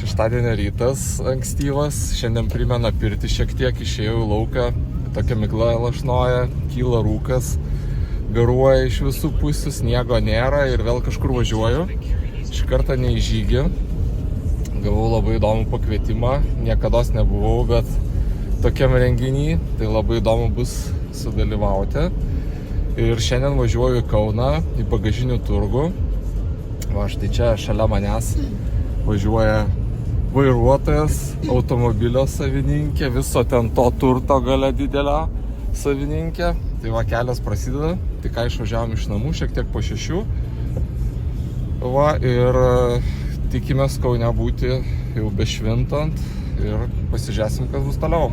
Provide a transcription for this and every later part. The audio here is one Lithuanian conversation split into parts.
Šeštadienio rytas ankstyvas, šiandien primena pirtį šiek tiek, išėjau į lauką, tokia migla lašnoja, kyla rūkas, garuoja iš visų pusių, sniego nėra ir vėl kažkur važiuoju. Šį kartą ne į žygį, gavau labai įdomų pakvietimą, niekados nebuvau, bet tokiam renginį, tai labai įdomu bus sudalyvauti. Ir šiandien važiuoju į Kauną, į bagažinių turgų. Va, štai čia šalia manęs važiuoja vairuotojas, automobilio savininkė, viso ten to turto gale didelio savininkė. Tai va, kelias prasideda, tik ką išvažiavom iš namų, šiek tiek po 6. Va, ir tikimės Kaune būti jau bešvintant ir pasižiūrėsim, kas bus toliau.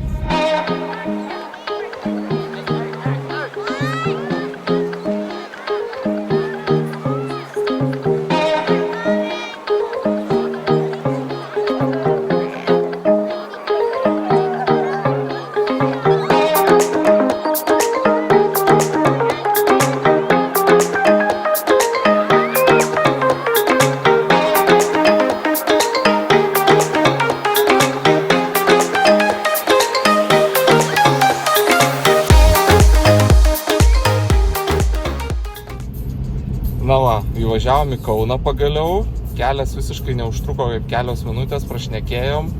Na va, įvažiavom į Kauną pagaliau, kelias visiškai neužtruko kaip kelios minutės, prašnekėjom,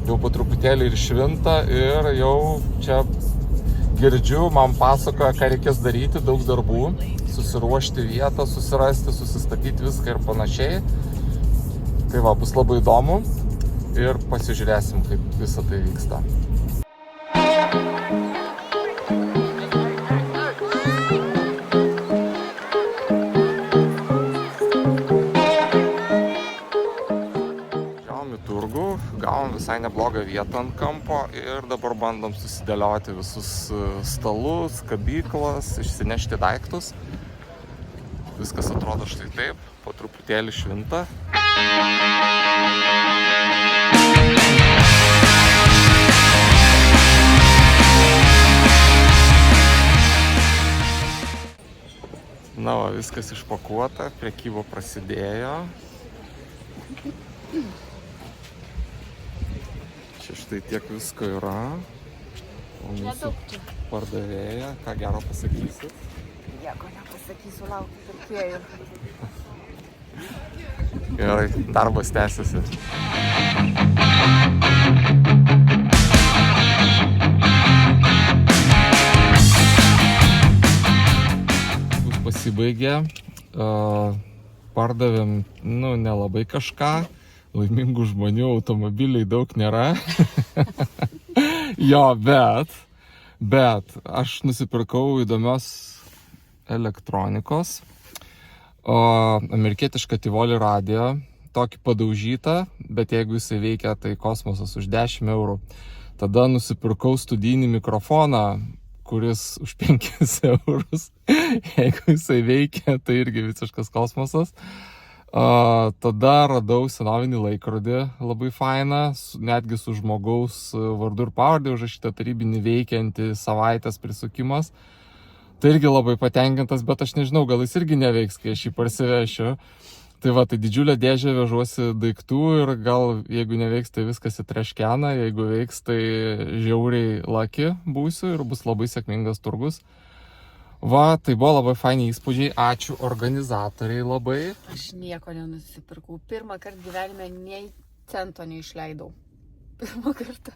jau po truputėlį ir švinta ir jau čia girdžiu, man pasakoja, ką reikės daryti, daug darbų, susiruošti vietą, susirasti, susistatyti viską ir panašiai. Tai va, bus labai įdomu ir pasižiūrėsim, kaip visa tai vyksta. Gavom visai neblogą vietą ant kampo ir dabar bandom susidėlioti visus stalus, kabyklas, išsinešti daiktus. Viskas atrodo štai taip, po truputėlį švinta. Na va, viskas išpakuota, prekyba prasidėjo. Čia štai tiek visko yra, o mūsų pardavėja, ką gero pasakysit? Nieko nepasakysiu, laukiu pirkėjų. Gerai, darbas tęsiasi. Bus pasibaigė, pardavėm, nelabai kažką. Laimingų žmonių, automobiliai daug nėra. Jo, bet aš nusipirkau įdomios elektronikos. Amerikietišką Tivoli radiją, tokį padaužytą, bet jeigu jisai veikia, tai kosmosas už 10 eurų. Tada nusipirkau studijinį mikrofoną, kuris už 5 eurus. Jeigu jisai veikia, tai irgi visiškas kosmosas. Tada radau senovinį laikrodį, labai fainą, netgi su žmogaus vardu ir pavardė užrašyta tarybinį veikiantį savaitės prisukimas. Tai irgi labai patenkintas, bet aš nežinau, gal jis irgi neveiks, kai aš jį parsivešiu. Tai va, tai didžiulę dėžę vežuosi daiktų ir gal jeigu neveiks, tai viskas įtreškena, jeigu veiks, tai žiauriai lucky būsiu ir bus labai sėkmingas turgus. Va, tai buvo labai faini įspūdžiai, ačiū organizatoriai labai. Aš nieko nenusipirkau. Pirmą kartą gyvenime nei cento neišleidau. Pirmą kartą.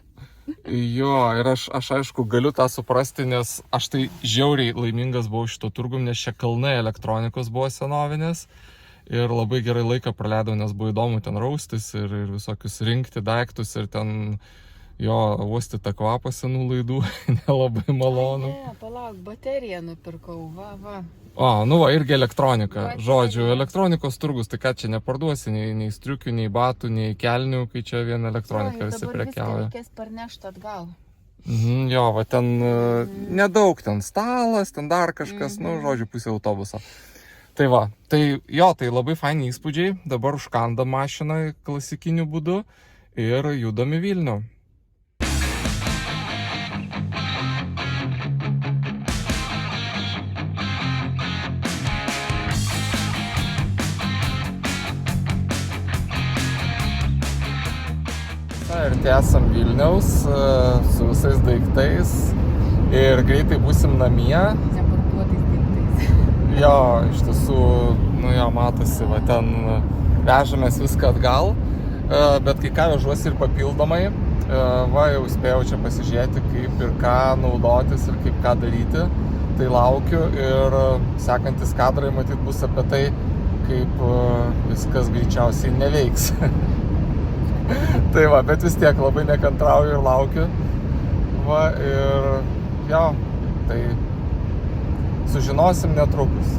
Jo, ir aš aišku galiu tą suprasti, nes aš tai žiauriai laimingas buvau šito turgum, nes čia kalnai elektronikos buvo senovinės. Ir labai gerai laiką praleidau, nes buvo įdomu ten raustis ir visokius rinkti daiktus ir ten jo, uosti tą kvapą senų laidų, nelabai malonu. Ne, palauk, bateriją nupirkau, va. Va, irgi elektronika. Žodžiu, elektronikos turgus, tai ką čia neparduosi, nei striukių, nei batų, nei kelnių, kai čia vien elektronika visi prekiauja. Dabar viską reikės parnešti atgal. Jo, va, ten nedaug, ten stalas, ten dar kažkas, žodžiu, pusė autobuso. Tai va, tai labai faini įspūdžiai, dabar užkandam mašiną klasikiniu būdu ir judam į Vilnių. Na ir tiesam Vilniaus su visais daiktais ir greitai būsim namie. Neparduotais daiktais. Jo, iš tiesų, nu jo, matosi, va ten vežamės viską atgal, bet kai ką vežuosi ir papildomai, va jau spėjau čia pasižiūrėti, kaip ir ką naudotis ir kaip ką daryti, tai laukiu ir sekantis kadrai matyt bus apie tai, kaip viskas greičiausiai neveiks. Tai va, bet vis tiek labai nekantrauju ir laukiu. Va ir jo, tai sužinosim netrukus.